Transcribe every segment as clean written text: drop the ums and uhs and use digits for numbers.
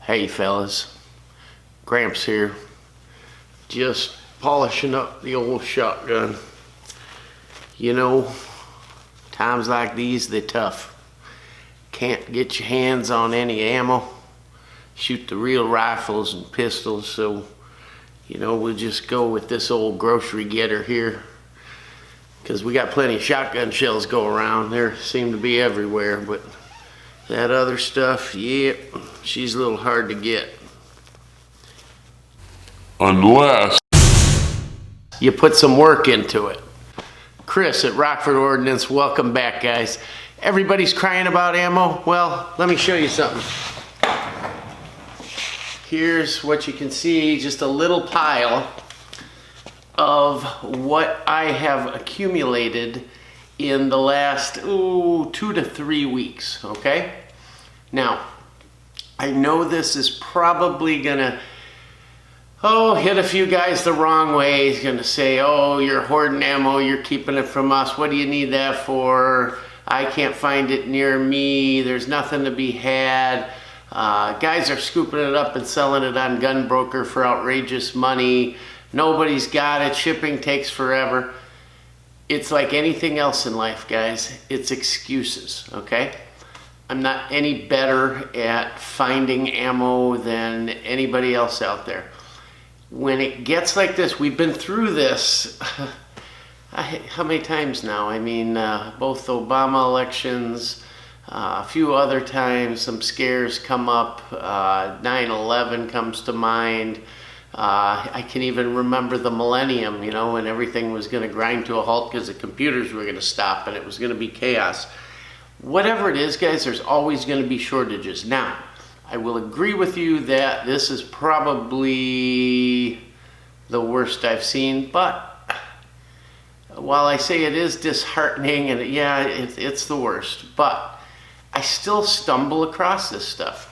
Hey fellas, Gramps here, just polishing up the old shotgun. You know, times like these, they're tough. Can't get your hands on any ammo, shoot the real rifles and pistols, so, you know, we'll just go with this old grocery getter here. Because we got plenty of shotgun shells go around, there seem to be everywhere, but that other stuff, yep, she's a little hard to get. Unless you put some work into it. Chris at Rockford Ordnance, welcome back, guys. Everybody's crying about ammo. Well, let me show you something. Here's what you can see, just a little pile of what I have accumulated in the last 2 to 3 weeks, okay? Now, I know this is probably gonna hit a few guys the wrong way. He's gonna say, oh, you're hoarding ammo, you're keeping it from us, what do you need that for? I can't find it near me, there's nothing to be had. Guys are scooping it up and selling it on Gunbroker for outrageous money. Nobody's got it, shipping takes forever. It's like anything else in life, guys. It's excuses, okay? I'm not any better at finding ammo than anybody else out there. When it gets like this, we've been through this, how many times now? I mean, both Obama elections, a few other times, some scares come up, 9/11 comes to mind. I can even remember the millennium, you know, when everything was going to grind to a halt because the computers were going to stop and it was going to be chaos. Whatever it is, guys, there's always going to be shortages. Now, I will agree with you that this is probably the worst I've seen, but while I say it is disheartening and yeah, it's the worst, but I still stumble across this stuff.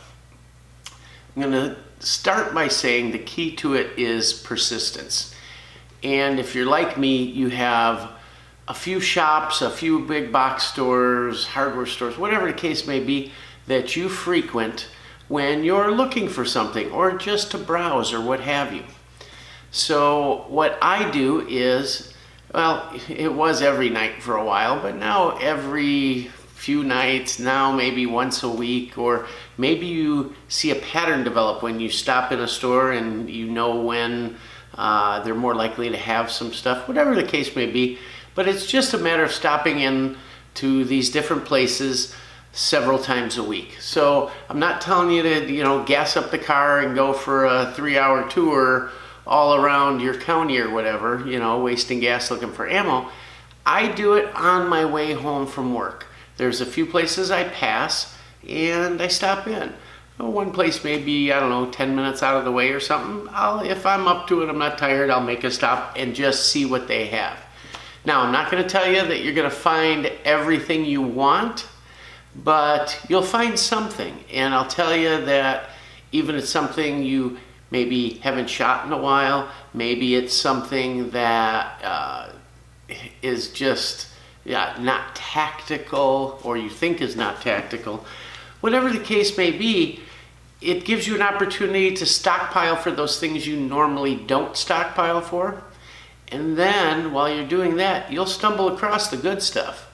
I'm going to start by saying the key to it is persistence. And if you're like me, you have a few shops, a few big box stores, hardware stores, whatever the case may be, that you frequent when you're looking for something or just to browse or what have you. So what I do is, well, it was every night for a while, but now every few nights, now maybe once a week, or maybe you see a pattern develop when you stop in a store and you know when they're more likely to have some stuff, whatever the case may be. But it's just a matter of stopping in to these different places several times a week. So I'm not telling you to, you know, gas up the car and go for a 3-hour tour all around your county or whatever, you know, wasting gas looking for ammo. I do it on my way home from work. There's a few places I pass and I stop in. One place maybe, I don't know, 10 minutes out of the way or something. If I'm up to it, I'm not tired, I'll make a stop and just see what they have. Now, I'm not going to tell you that you're going to find everything you want, but you'll find something. And I'll tell you that even if it's something you maybe haven't shot in a while, maybe it's something that is just not tactical, or you think is not tactical, whatever the case may be, it gives you an opportunity to stockpile for those things you normally don't stockpile for. And then while you're doing that, you'll stumble across the good stuff.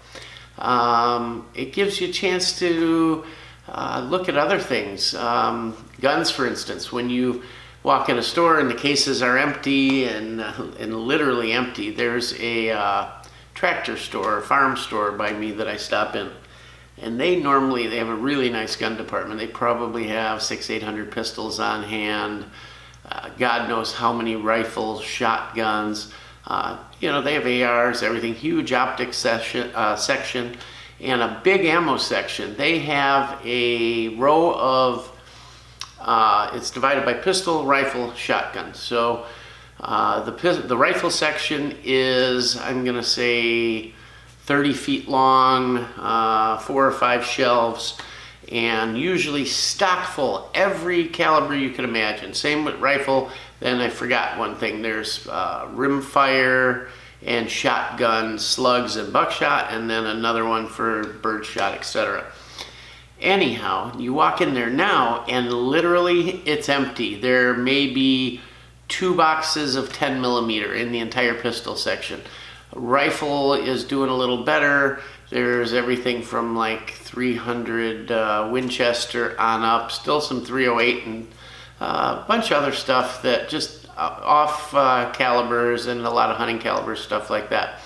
It gives you a chance to look at other things. Guns, for instance, when you walk in a store and the cases are empty and literally empty, there's a tractor store, a farm store by me that I stop in. And they have a really nice gun department. They probably have 600-800 pistols on hand. God knows how many rifles, shotguns. You know, they have ARs, everything. Huge optics section and a big ammo section. They have a row of, it's divided by pistol, rifle, shotgun. So the rifle section is, I'm gonna say, 30 feet long, 4 or 5 shelves, and usually stock full, every caliber you can imagine. Same with rifle. Then I forgot one thing, there's rimfire and shotgun, slugs and buckshot, and then another one for birdshot, etc. Anyhow, you walk in there now and literally it's empty. There may be 2 boxes of 10 millimeter in the entire pistol section. Rifle is doing a little better. There's everything from like 300 Winchester on up, still some 308 and a bunch of other stuff that just off calibers and a lot of hunting calibers, stuff like that.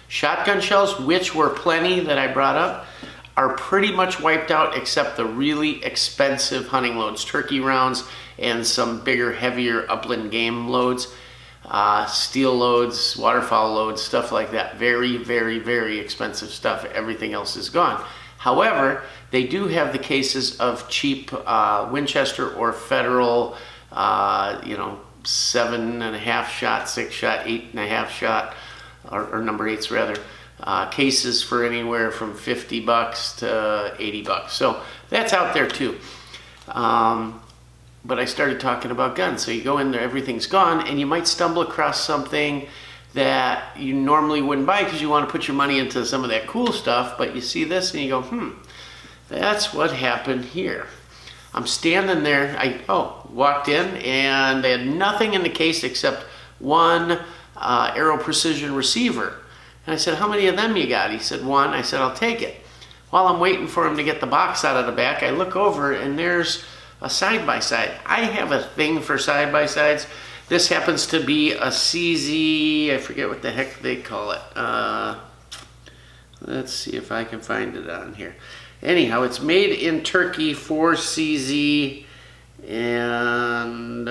Shotgun shells, which were plenty that I brought up, are pretty much wiped out except the really expensive hunting loads, turkey rounds and some bigger, heavier upland game loads, steel loads, waterfowl loads, stuff like that. Very, very, very expensive stuff. Everything else is gone. However, they do have the cases of cheap Winchester or Federal, 7.5 shot, 6 shot, 8.5 shot, or number 8s rather. Cases for anywhere from $50 to $80. So that's out there too. But I started talking about guns. So you go in there, everything's gone, and you might stumble across something that you normally wouldn't buy because you want to put your money into some of that cool stuff, but you see this and you go, that's what happened here. I'm standing there, walked in and they had nothing in the case except one Aero Precision receiver. And I said, how many of them you got? He said, 1. I said, I'll take it. While I'm waiting for him to get the box out of the back, I look over and there's a side-by-side. I have a thing for side-by-sides. This happens to be a CZ, I forget what the heck they call it. Let's see if I can find it on here. Anyhow, it's made in Turkey for CZ, and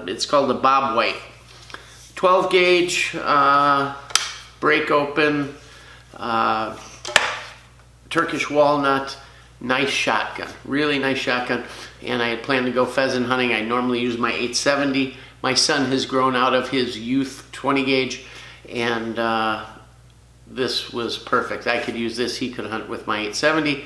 it's called the Bob White. 12 gauge, break open, Turkish walnut, nice shotgun, really nice shotgun. And I had planned to go pheasant hunting. I normally use my 870. My son has grown out of his youth 20 gauge, and this was perfect. I could use this, he could hunt with my 870.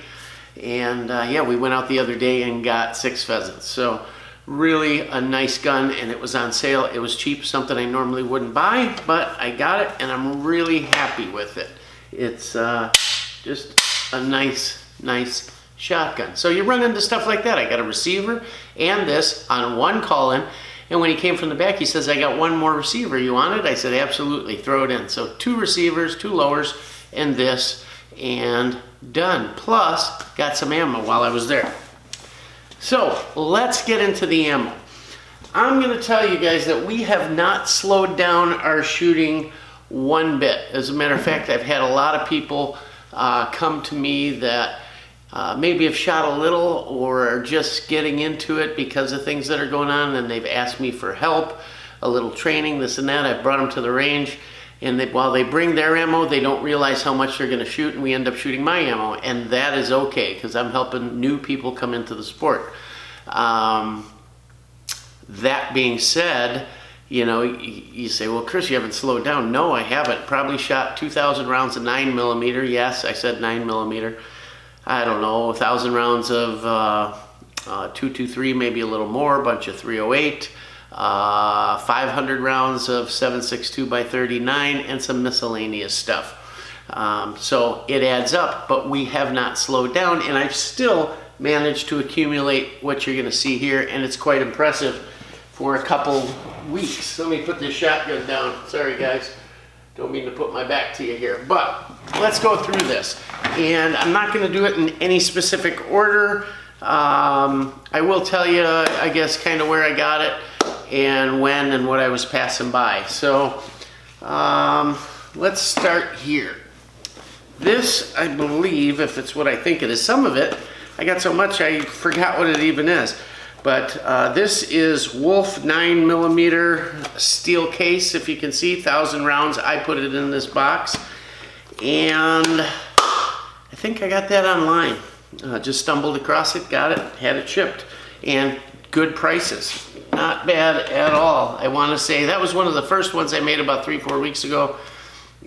And yeah, we went out the other day and got 6 pheasants. So really a nice gun, and it was on sale. It was cheap, something I normally wouldn't buy, but I got it and I'm really happy with it. It's just a nice shotgun. So you run into stuff like that. I got a receiver and this on one call-in, and when he came from the back, he says, I got one more receiver. You want it? I said, absolutely, throw it in. So 2 receivers, 2 lowers, and this, and done. Plus, got some ammo while I was there. So let's get into the ammo. I'm gonna tell you guys that we have not slowed down our shooting one bit. As a matter of fact, I've had a lot of people come to me that maybe have shot a little or are just getting into it because of things that are going on, and they've asked me for help, a little training, this and that. I've brought them to the range, and while they bring their ammo, they don't realize how much they're gonna shoot, and we end up shooting my ammo, and that is okay because I'm helping new people come into the sport. That being said, you say, well, Chris, you haven't slowed down. No, I haven't. Probably shot 2,000 rounds of 9mm. Yes, I said 9mm. I don't know, 1,000 rounds of 223, maybe a little more, a bunch of 308, 500 rounds of 7.62 by 39, and some miscellaneous stuff. So it adds up, but we have not slowed down, and I've still managed to accumulate what you're going to see here, and it's quite impressive for a couple weeks. Let me put this shotgun down. Sorry, guys. Don't mean to put my back to you here, but let's go through this. And I'm not going to do it in any specific order. I will tell you, I guess, kind of where I got it and when and what I was passing by. So let's start here. This, I believe, if it's what I think it is, some of it, I got so much I forgot what it even is. But this is Wolf 9mm steel case, if you can see, 1,000 rounds. I put it in this box, and I think I got that online. Just stumbled across it, got it, had it shipped, and good prices. Not bad at all. I want to say that was one of the first ones I made about 3-4 weeks ago,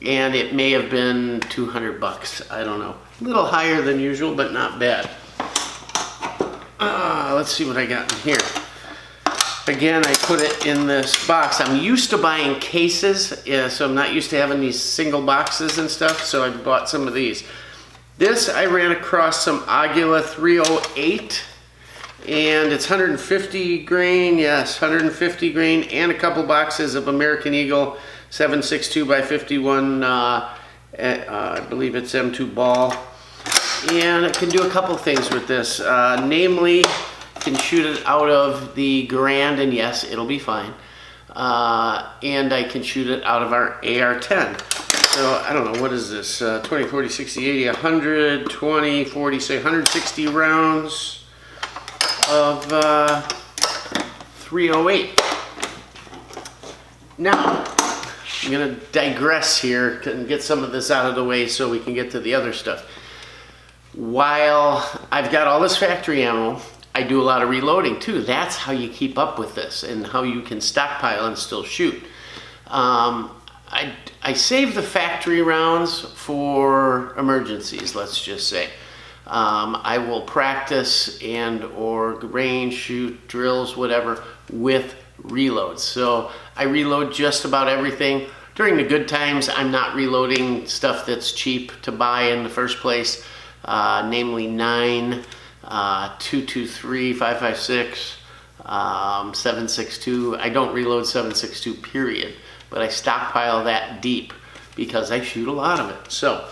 and it may have been 200 bucks. I don't know. A little higher than usual, but not bad. Let's see what I got in here. Again, I put it in this box. I'm used to buying cases, so I'm not used to having these single boxes and stuff, so I bought some of these. This I ran across some Aguila 308, and it's 150 grain, yes, 150 grain, and a couple boxes of American Eagle 7.62 by 51, I believe it's M2 ball. And it can do a couple things with this, namely, can shoot it out of the Garand, and yes, it'll be fine. And I can shoot it out of our AR-10. So, I don't know, what is this? 20, 40, 60, 80, 100, 20, 40, say 160 rounds of 308. Now, I'm going to digress here and get some of this out of the way so we can get to the other stuff. While I've got all this factory ammo, I do a lot of reloading too. That's how you keep up with this and how you can stockpile and still shoot. I save the factory rounds for emergencies, let's just say. I will practice and or range, shoot, drills, whatever, with reloads. So I reload just about everything. During the good times, I'm not reloading stuff that's cheap to buy in the first place, namely 9, 223, 556, 762. I don't reload 762, period. But I stockpile that deep because I shoot a lot of it. So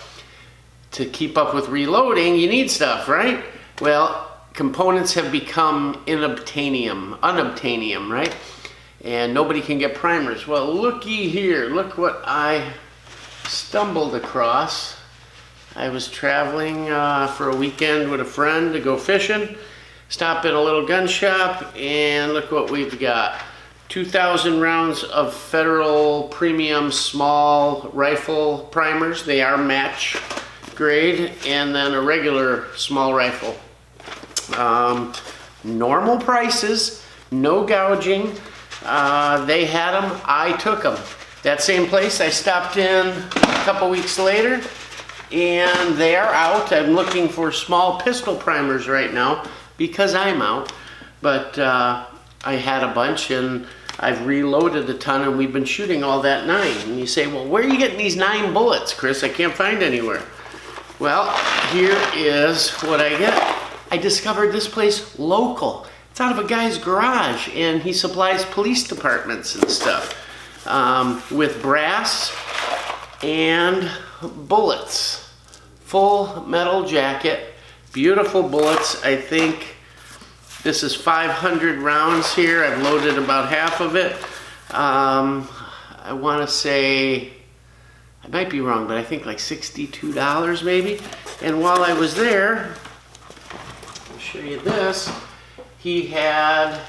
to keep up with reloading, you need stuff, right? Well, components have become unobtainium, right? And nobody can get primers. Well, looky here, look what I stumbled across. I was traveling for a weekend with a friend to go fishing, stop at a little gun shop, and look what we've got. 2,000 rounds of Federal Premium small rifle primers. They are match grade, and then a regular small rifle. Normal prices, no gouging. They had them, I took them. That same place I stopped in a couple weeks later, and they are out. I'm looking for small pistol primers right now because I'm out, but I had a bunch and I've reloaded a ton, and we've been shooting all that 9. And you say, well, where are you getting these 9 bullets, Chris? I can't find anywhere. Well, here is what I get. I discovered this place local. It's out of a guy's garage, and he supplies police departments and stuff with brass and bullets. Full metal jacket, beautiful bullets. I think this is 500 rounds here. I've loaded about half of it. I want to say, I might be wrong, but I think like $62 maybe. And while I was there, I'll show you this. He had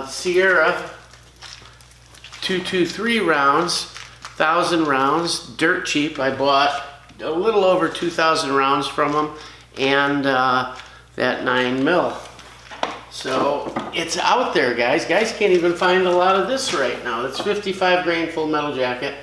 Sierra 223 rounds, 1,000 rounds, dirt cheap. I bought a little over 2,000 rounds from him, and that 9 mil. So it's out there, guys. Guys can't even find a lot of this right now. It's 55 grain full metal jacket.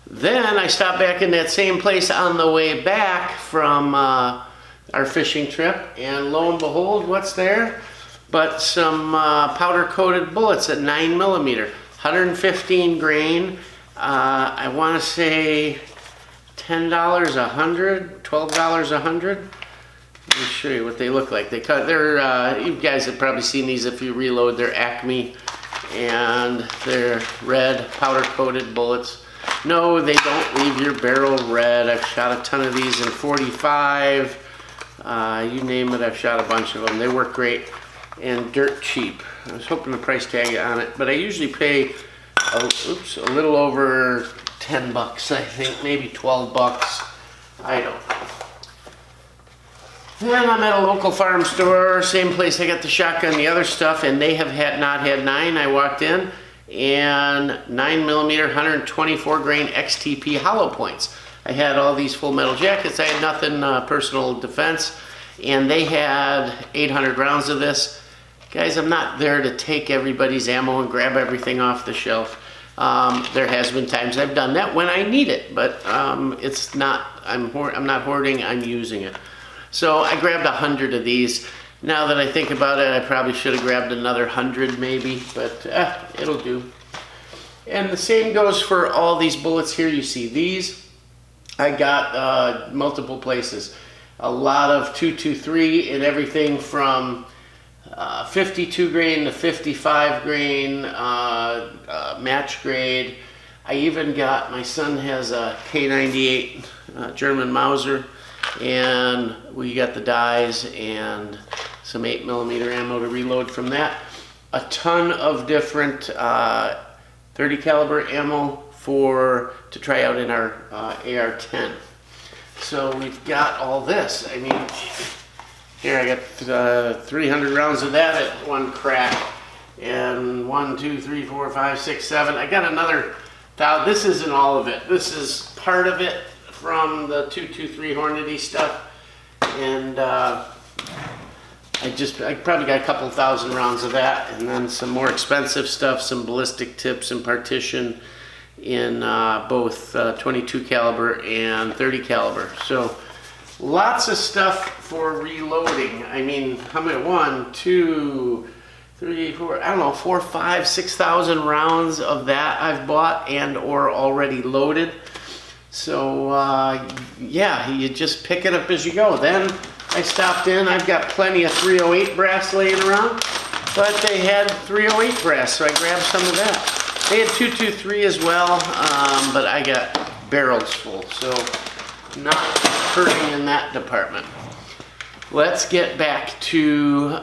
Then I stopped back in that same place on the way back from our fishing trip, and lo and behold, what's there? But some powder coated bullets at 9 millimeter, 115 grain. I want to say $10 a hundred, $12 a hundred. Let me show you what they look like. They're you guys have probably seen these if you reload. They're Acme, and they're red powder coated bullets. No, they don't leave your barrel red. I've shot a ton of these in 45. You name it, I've shot a bunch of them. They work great and dirt cheap. I was hoping the price tag on it, but I usually pay a little over 10 bucks, I think, maybe 12 bucks. I don't know. Then I'm at a local farm store, same place I got the shotgun, the other stuff, and they have not had 9. I walked in, and 9 millimeter, 124 grain XTP hollow points. I had all these full metal jackets. I had nothing personal defense, and they had 800 rounds of this. Guys, I'm not there to take everybody's ammo and grab everything off the shelf. There has been times I've done that when I need it, but it's not. I'm not hoarding. I'm using it. So I grabbed 100 of these. Now that I think about it, I probably should have grabbed another 100 maybe, but it'll do. And the same goes for all these bullets here. You see these. I got multiple places. A lot of 223 and everything from 52 grain to 55 grain, match grade. I even got, my son has a K98 German Mauser, and we got the dies and some 8mm ammo to reload from that. A ton of different 30 caliber ammo to try out in our AR-10. So we've got all this. I mean, here I got 300 rounds of that at one crack, and 1, 2, 3, 4, 5, 6, 7. I got another. This isn't all of it. This is part of it from the 223 Hornady stuff, and I probably got a couple thousand rounds of that, and then some more expensive stuff, some ballistic tips and partition in both 22 caliber and 30 caliber. So lots of stuff for reloading. I mean, how many? 1, 2, 3, 4, I don't know, 4, 5, 6,000 rounds of that I've bought and or already loaded. So yeah, you just pick it up as you go. Then I stopped in. I've got plenty of 308 brass laying around, but they had 308 brass, so I grabbed some of that. They had 223 as well, but I got barrels full, so not hurting in that department. Let's get back to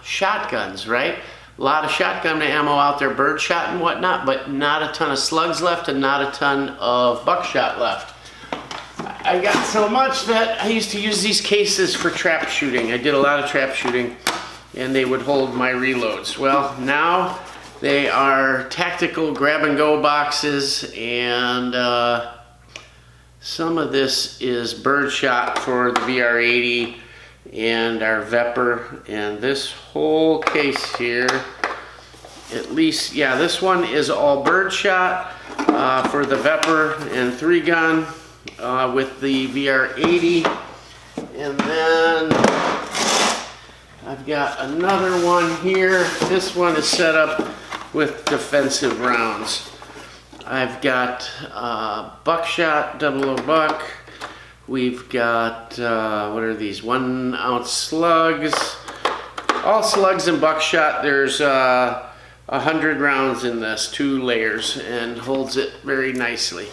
shotguns, right? A lot of shotgun ammo out there, birdshot and whatnot, but not a ton of slugs left and not a ton of buckshot left. I got so much that I used to use these cases for trap shooting. I did a lot of trap shooting, and they would hold my reloads. Well, now they are tactical grab-and-go boxes, and some of this is birdshot for the VR80 and our Vepr, and this whole case here, at least, yeah, this one is all birdshot for the Vepr and 3-gun with the VR80, and then I've got another one here. This one is set up with defensive rounds. I've got buckshot, 00 buck. We've got, what are these, 1 ounce slugs. All slugs and buckshot. There's 100 rounds in this, 2 layers, and holds it very nicely.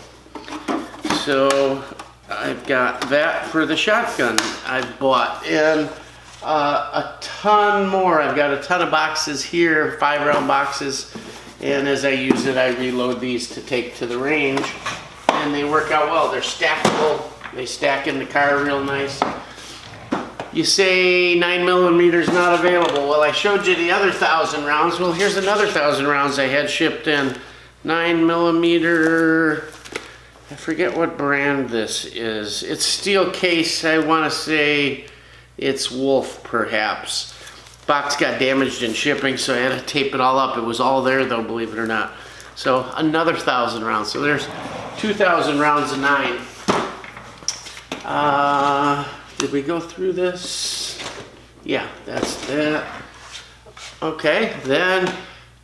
So I've got that for the shotgun I've bought, and a ton more. I've got a ton of boxes here, 5-round boxes, and as I use it, I reload these to take to the range, and they work out well. They're stackable. They stack in the car real nice. You say 9mm not available. Well, I showed you the other 1,000 rounds. Well, here's another 1,000 rounds I had shipped in. 9mm, I forget what brand this is. It's steel case. I want to say it's Wolf, perhaps. Box got damaged in shipping, so I had to tape it all up. It was all there, though, believe it or not. So another 1,000 rounds. So there's 2,000 rounds of 9. Did we go through this? Yeah, that's that. Okay, then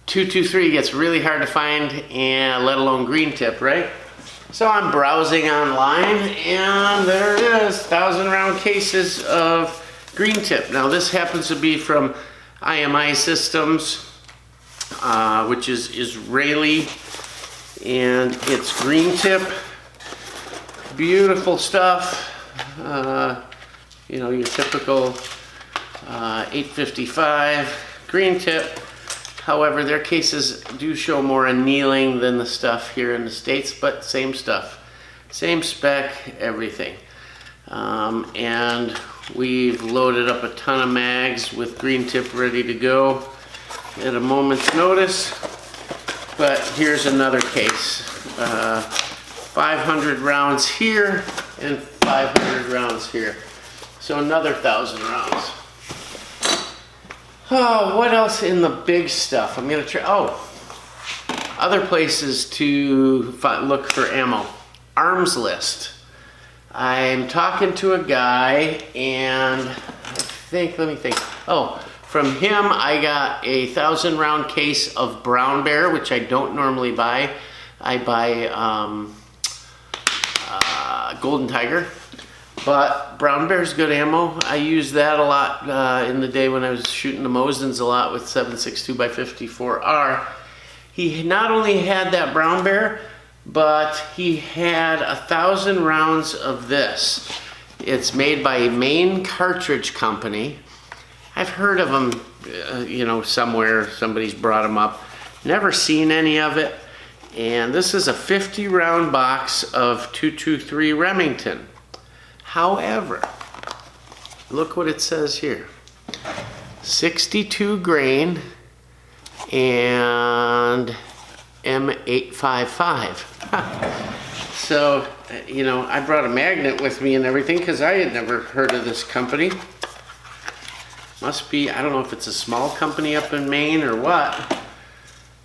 223 gets really hard to find, and let alone green tip, right? So I'm browsing online, and there it is, 1,000 round cases of green tip. Now this happens to be from IMI Systems, which is Israeli, and it's green tip. Beautiful stuff. You know, your typical 855 green tip. However, their cases do show more annealing than the stuff here in the States, but same stuff, same spec, everything. And we've loaded up a ton of mags with green tip ready to go at a moment's notice. But here's another case. 500 rounds here and 500 rounds here. So another 1,000 rounds. Oh, what else in the big stuff? I'm gonna try, other places to look for ammo. Arms list. I'm talking to a guy, and let me think. Oh, from him I got a 1,000 round case of Brown Bear, which I don't normally buy. I buy Golden Tiger. But Brown Bear's good ammo. I used that a lot in the day when I was shooting the Mosins a lot with 7.62x54R. He not only had that Brown Bear, but he had 1,000 rounds of this. It's made by Maine Cartridge Company. I've heard of them, you know, somewhere. Somebody's brought them up. Never seen any of it. And this is a 50 round box of 223 Remington. However, look what it says here. 62 grain and M855. So, you know, I brought a magnet with me and everything because I had never heard of this company. Must be, I don't know if it's a small company up in Maine or what,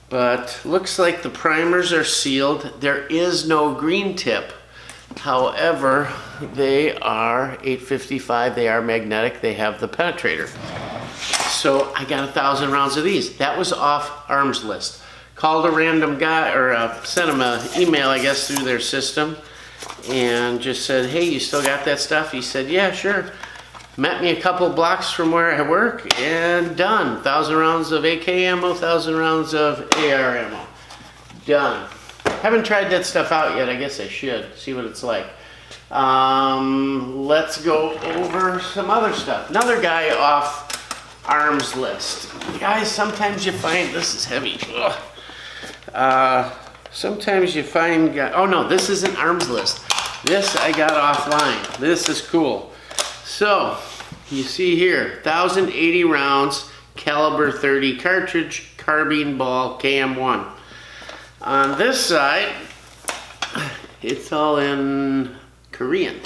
but looks like the primers are sealed. There is no green tip. However, they are 855, they are magnetic, they have the penetrator. So I got 1,000 rounds of these. That was off Arms List. Called a random guy, or sent him an email, I guess, through their system, and just said, hey, you still got that stuff? He said, yeah, sure. Met me a couple blocks from where I work, and done. 1,000 rounds of AK ammo, 1,000 rounds of AR ammo. Done. Haven't tried that stuff out yet. I guess I should. See what it's like. Let's go over some other stuff. Another guy off Arms List. Guys, sometimes you find, this is heavy. Sometimes you find, oh no, this isn't Arms List. This I got offline. This is cool. So, you see here, 1,080 rounds, caliber 30 cartridge, carbine ball, KM1. On this side, it's all in Korean.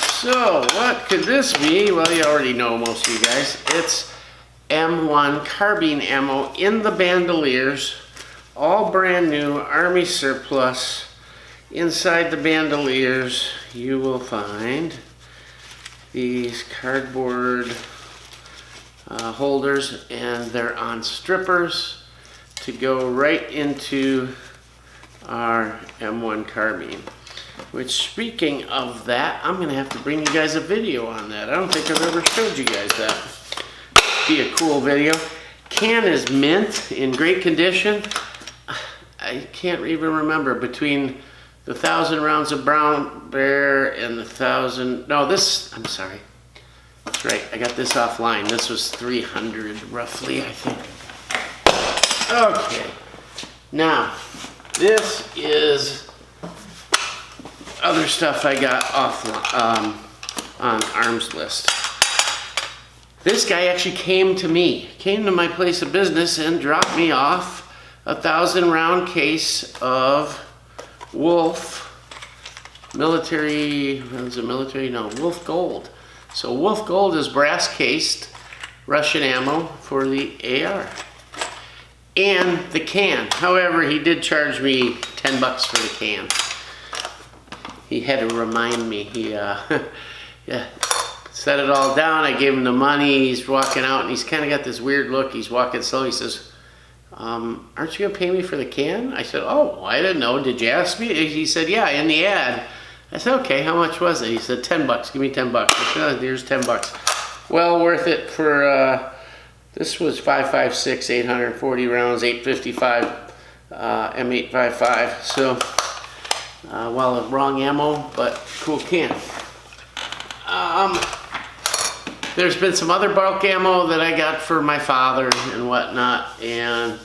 So, what could this be? Well, you already know, most of you guys. It's M1 carbine ammo in the bandoliers, all brand new, Army surplus. Inside the bandoliers, you will find these cardboard holders, and they're on strippers to go right into our M1 carbine. Which, speaking of that, I'm gonna have to bring you guys a video on that. I don't think I've ever showed you guys that. Be a cool video. Can is mint, in great condition. I can't even remember between the 1,000 rounds of Brown Bear and the 1,000, no, this, I'm sorry. That's right, I got this offline. This was 300 roughly, I think. Okay, now, this is other stuff I got off on Arms List. This guy actually came to my place of business and dropped me off a 1,000 round case of Wolf military, was it military? No, Wolf Gold. So Wolf Gold is brass cased Russian ammo for the AR. And the can. However, he did charge me 10 bucks for the can. He had to remind me. He yeah, set it all down. I gave him the money. He's walking out and he's kind of got this weird look. He's walking slow. He says, aren't you gonna pay me for the can? I said, oh, I didn't know. Did you ask me? He said, yeah, in the ad. I said, okay, how much was it? He said, 10 bucks. Give me 10 bucks. I said, oh, here's 10 bucks. Well worth it for, this was 5.56, 840 rounds, 855 M855. So, well, wrong ammo, but cool can. There's been some other bulk ammo that I got for my father and whatnot, and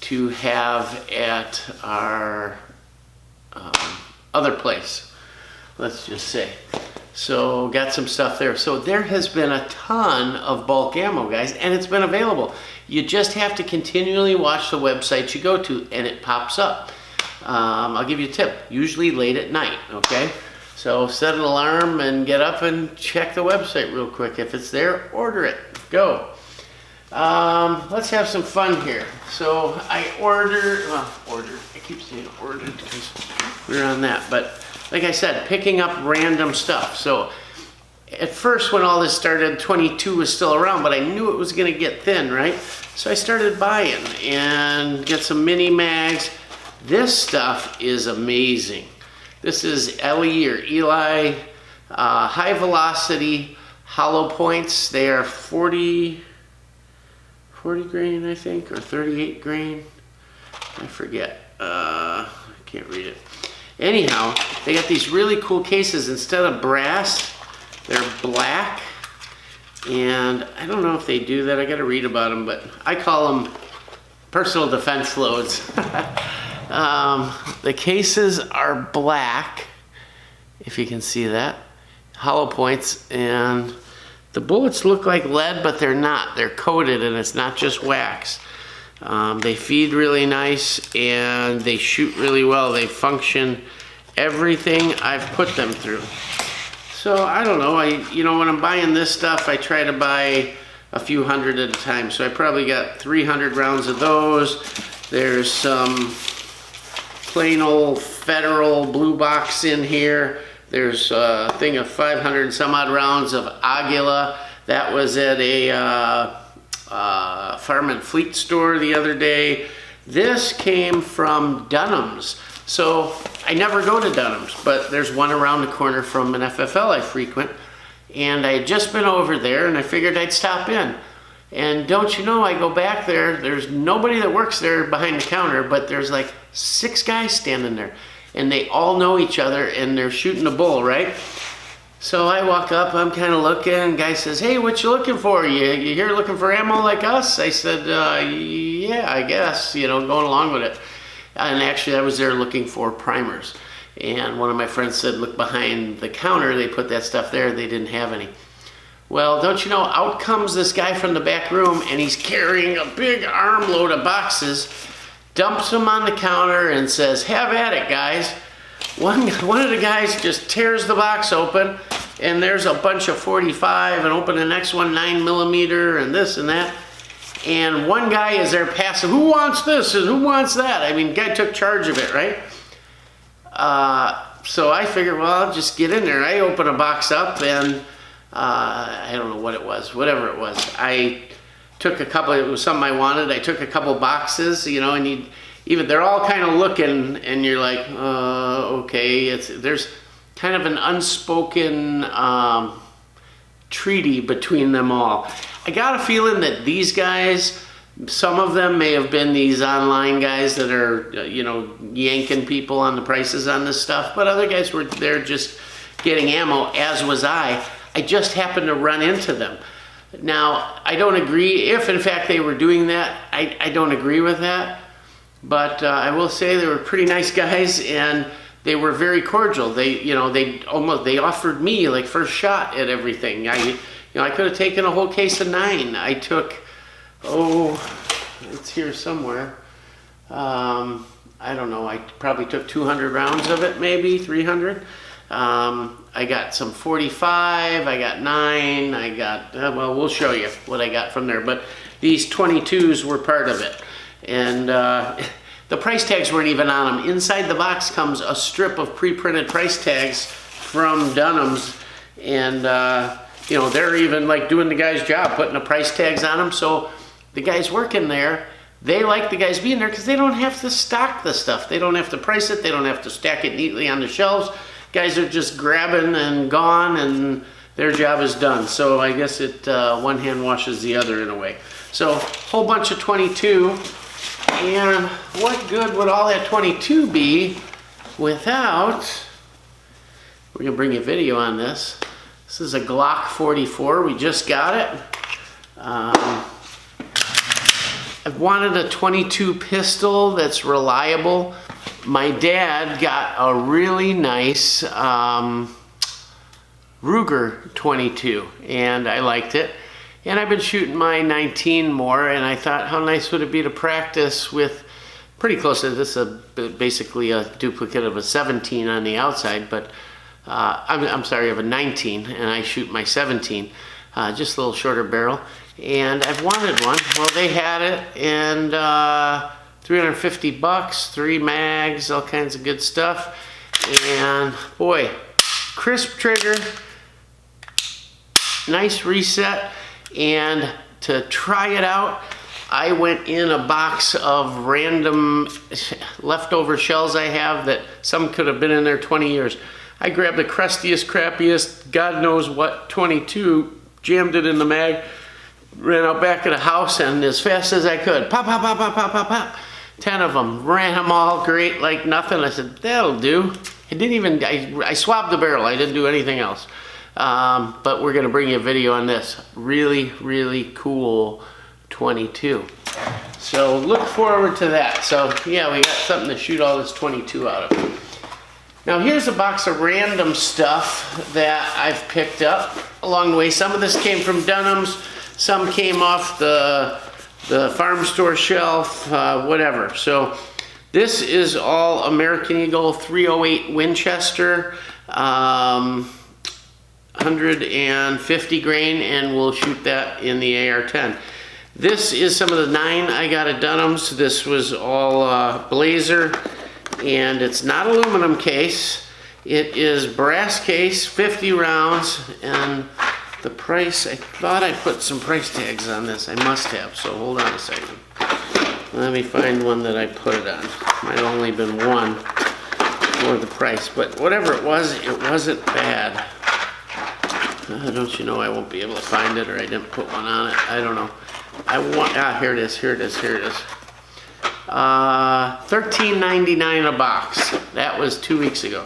to have at our other place, let's just say. So got some stuff there. So there has been a ton of bulk ammo, guys, and it's been available. You just have to continually watch the website you go to, and it pops up. I'll give you a tip, usually late at night, okay? So set an alarm and get up and check the website real quick. If it's there, order it, go. Let's have some fun here. So I I keep saying ordered because we're on that, but like I said, picking up random stuff. So at first when all this started, 22 was still around, but I knew it was gonna get thin, right? So I started buying and get some mini mags. This stuff is amazing. This is Ellie or Eli high velocity hollow points. They are 40 grain, I think, or 38 grain. I forget. I can't read it. Anyhow, they got these really cool cases. Instead of brass, they're black. And I don't know if they do that. I got to read about them, but I call them personal defense loads. The cases are black, if you can see that. Hollow points, and the bullets look like lead, but they're not. They're coated, and it's not just wax. They feed really nice, and they shoot really well. They function everything I've put them through. So I don't know. When I'm buying this stuff, I try to buy a few hundred at a time. So I probably got 300 rounds of those. There's some plain old Federal blue box in here. There's a thing of 500 and some odd rounds of Aguila. That was at a Farm and Fleet store the other day. This came from Dunham's. So I never go to Dunham's, but there's one around the corner from an FFL I frequent. And I had just been over there, and I figured I'd stop in. And don't you know, I go back there, there's nobody that works there behind the counter, but there's like 6 guys standing there. And they all know each other, and they're shooting a bull, right? So I walk up, I'm kind of looking, and guy says, "Hey, what you looking for? You here looking for ammo like us?" I said, "Yeah, I guess, going along with it." And actually, I was there looking for primers. And one of my friends said, "Look behind the counter, they put that stuff there, they didn't have any." Well, don't you know, out comes this guy from the back room, and he's carrying a big armload of boxes, dumps them on the counter, and says, "Have at it, guys." One of the guys just tears the box open, and there's a bunch of 45, and open the next one 9mm, and this and that. And one guy is there passing, "Who wants this and who wants that?" I mean, guy took charge of it, right? So I figured, well, I'll just get in there. I open a box up, and I don't know what it was, whatever it was. I took a couple, it was something I wanted. I took a couple boxes, and they're all kind of looking, and you're like, okay, there's kind of an unspoken treaty between them all. I got a feeling that these guys, some of them may have been these online guys that are, yanking people on the prices on this stuff, but other guys were there just getting ammo, as was I. I just happened to run into them. Now, I don't agree, if in fact they were doing that, I don't agree with that, but I will say they were pretty nice guys, and they were very cordial. They offered me like first shot at everything. I could have taken a whole case of 9. I took, it's here somewhere. I don't know, I probably took 200 rounds of it, maybe 300. I got some 45, I got 9, I got, well, we'll show you what I got from there, but these 22s were part of it. And the price tags weren't even on them. Inside the box comes a strip of pre-printed price tags from Dunham's, and they're even like doing the guy's job, putting the price tags on them. So the guys working there, they like the guys being there because they don't have to stock the stuff. They don't have to price it. They don't have to stack it neatly on the shelves. Guys are just grabbing and gone, and their job is done. So I guess it one hand washes the other in a way. So whole bunch of 22, and what good would all that 22 be without, we're gonna bring you a video on this. This is a Glock 44, we just got it. I've wanted a 22 pistol that's reliable. My dad got a really nice Ruger 22, and I liked it. And I've been shooting my 19 more, and I thought, how nice would it be to practice with pretty close to this, basically a duplicate of a 17 on the outside, but I'm sorry, of a 19, and I shoot my 17, just a little shorter barrel. And I've wanted one. Well, they had it, and $350, 3 mags, all kinds of good stuff. And boy, crisp trigger, nice reset. And to try it out, I went in a box of random leftover shells I have that some could have been in there 20 years. I grabbed the crustiest, crappiest, God knows what, 22, jammed it in the mag, ran out back of the house, and as fast as I could, pop, pop, pop, pop, pop, pop, pop. 10 of them, ran them all great like nothing. I said, that'll do. I didn't even, I swabbed the barrel. I didn't do anything else. But we're gonna bring you a video on this. Really, really cool 22. So look forward to that. So yeah, we got something to shoot all this 22 out of. Now here's a box of random stuff that I've picked up along the way. Some of this came from Dunham's, some came off the farm store shelf, whatever. So this is all American Eagle 308 Winchester, 150 grain, and we'll shoot that in the AR-10. This is some of the 9 I got at Dunham's. This was all Blazer, and it's not aluminum case. It is brass case, 50 rounds, and the price, I thought I put some price tags on this. I must have, so hold on a second. Let me find one that I put it on. Might have only been one for the price, but whatever it wasn't bad. Don't you know I won't be able to find it, or I didn't put one on it. I don't know. Here it is. $13.99 a box. That was 2 weeks ago.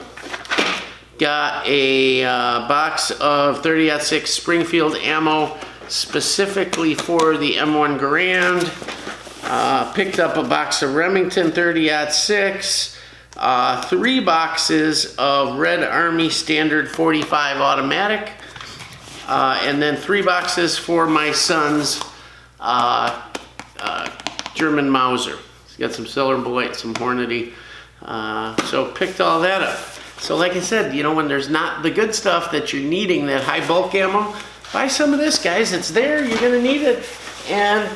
Got a box of 30-06 Springfield ammo specifically for the M1 Garand. Picked up a box of Remington 30-06. 3 boxes of Red Army Standard 45 automatic. And then 3 boxes for my son's German Mauser. He's got some Silver Bullet, some Hornady. So picked all that up. So like I said, you know, when there's not the good stuff that you're needing, that high bulk ammo, buy some of this, guys. It's there, you're gonna need it. And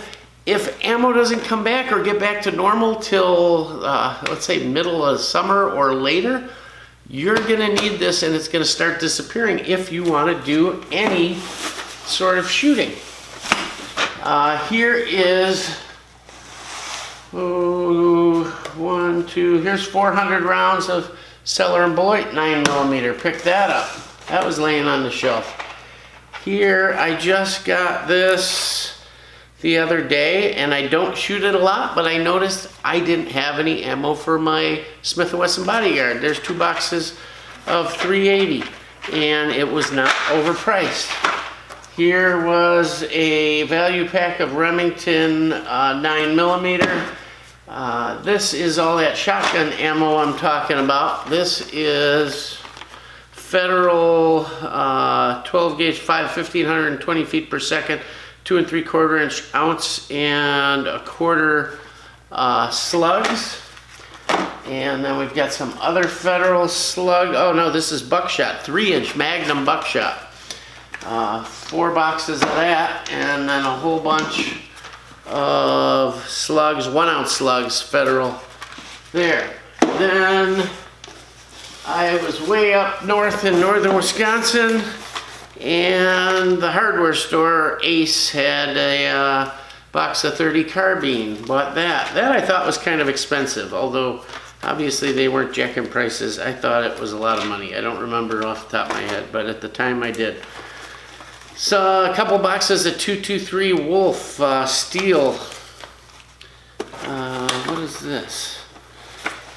if ammo doesn't come back or get back to normal till, let's say middle of summer or later, you're gonna need this, and it's gonna start disappearing if you wanna do any sort of shooting. Here is, here's 400 rounds of Cellar & Beloit 9mm. Pick that up. That was laying on the shelf. Here, I just got this the other day, and I don't shoot it a lot, but I noticed I didn't have any ammo for my Smith & Wesson Bodyguard. There's 2 boxes of 380, and it was not overpriced. Here was a value pack of Remington 9mm. This is all that shotgun ammo I'm talking about. This is Federal 12 gauge 1520 feet per second, 2 3/4 inch ounce and a quarter slugs. And then we've got some other Federal slug. Oh no, this is buckshot, 3-inch Magnum buckshot. 4 boxes of that, and then a whole bunch of slugs, 1-ounce slugs, Federal there. Then I was way up north in northern Wisconsin, and the hardware store, Ace, had a box of 30 carbine. Bought that. That I thought was kind of expensive, although obviously they weren't jacking prices. I thought it was a lot of money. I don't remember off the top of my head, but at the time I did. So a couple boxes of 223 Wolf steel. What is this?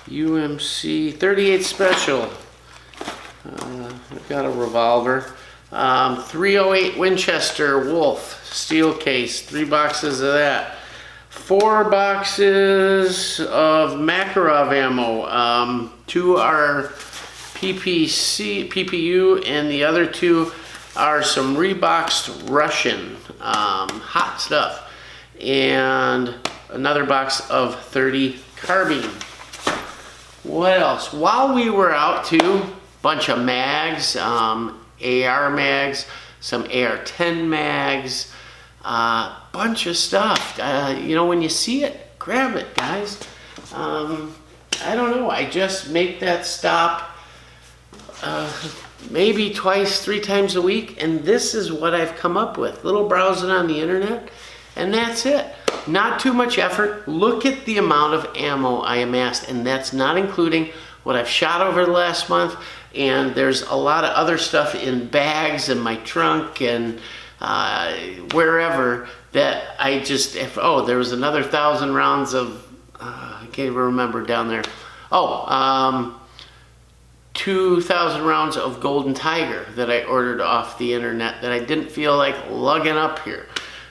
UMC 38 Special. I've got a revolver. 308 Winchester Wolf steel case. 3 boxes of that. 4 boxes of Makarov ammo. 2 are PPU, and the other 2 are some reboxed Russian hot stuff, and another box of 30 carbine. What else? While we were out too, bunch of mags, AR mags, some AR-10 mags, bunch of stuff. You know, when you see it, grab it, guys. I don't know, I just make that stop maybe twice, 3 times a week, and this is what I've come up with. Little browsing on the internet, and that's it. not too much effort. Look at the amount of ammo I amassed, and that's not including what I've shot over the last month. And there's a lot of other stuff in bags in my trunk and wherever that I just, oh, there was another 1,000 rounds of, I can't even remember down there. 2,000 rounds of Golden Tiger that I ordered off the internet that I didn't feel like lugging up here.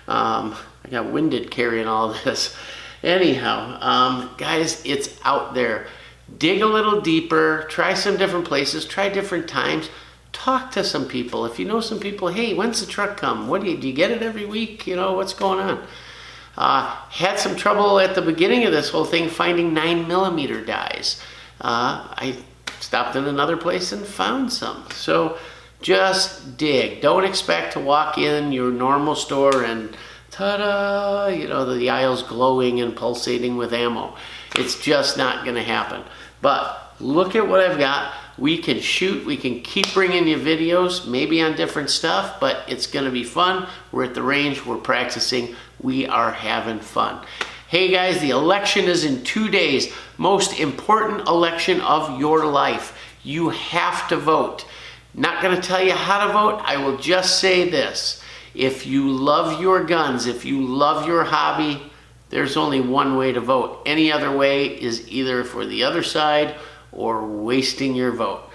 I got winded carrying all this. Anyhow, guys, it's out there. Dig a little deeper, try some different places, try different times, talk to some people. If you know some people, hey, when's the truck come? What do you get it every week? You know, what's going on? Had some trouble at the beginning of this whole thing finding 9mm dies. I stopped in another place and found some. So just dig. Don't expect to walk in your normal store and ta-da, you know, the aisle's glowing and pulsating with ammo. It's just not going to happen. But look at what I've got. We can shoot. We can keep bringing you videos, maybe on different stuff, but it's going to be fun. We're at the range. We're practicing. We are having fun. Hey guys, the election is in 2 days. Most important election of your life. You have to vote. Not going to tell you how to vote. I will just say this. If you love your guns, if you love your hobby, there's only one way to vote. Any other way is either for the other side or wasting your vote.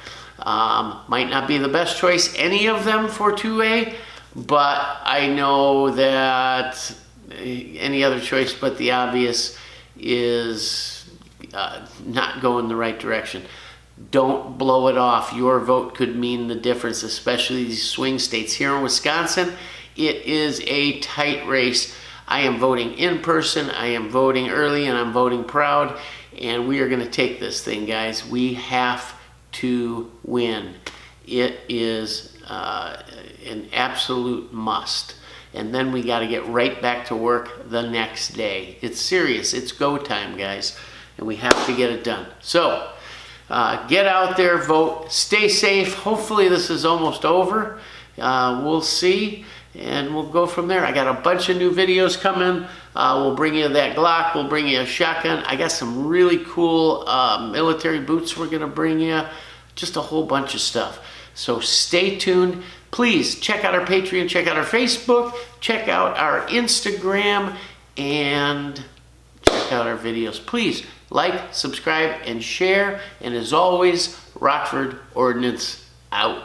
Might not be the best choice, any of them for 2A, but I know that any other choice but the obvious is not going the right direction. Don't blow it off. Your vote could mean the difference, especially these swing states. Here in Wisconsin, it is a tight race. I am voting in person, I am voting early, and I'm voting proud, and we are going to take this thing, guys. We have to win. It is an absolute must. And then we got to get right back to work the next day. It's serious. It's go time, guys, and we have to get it done. So get out there, vote, stay safe. Hopefully this is almost over. We'll see. And we'll go from there. I got a bunch of new videos coming. We'll bring you that Glock. We'll bring you a shotgun. I got some really cool military boots we're going to bring you. Just a whole bunch of stuff. So stay tuned. Please check out our Patreon. Check out our Facebook. Check out our Instagram. And check out our videos. Please like, subscribe, and share. And as always, Rockford Ordnance out.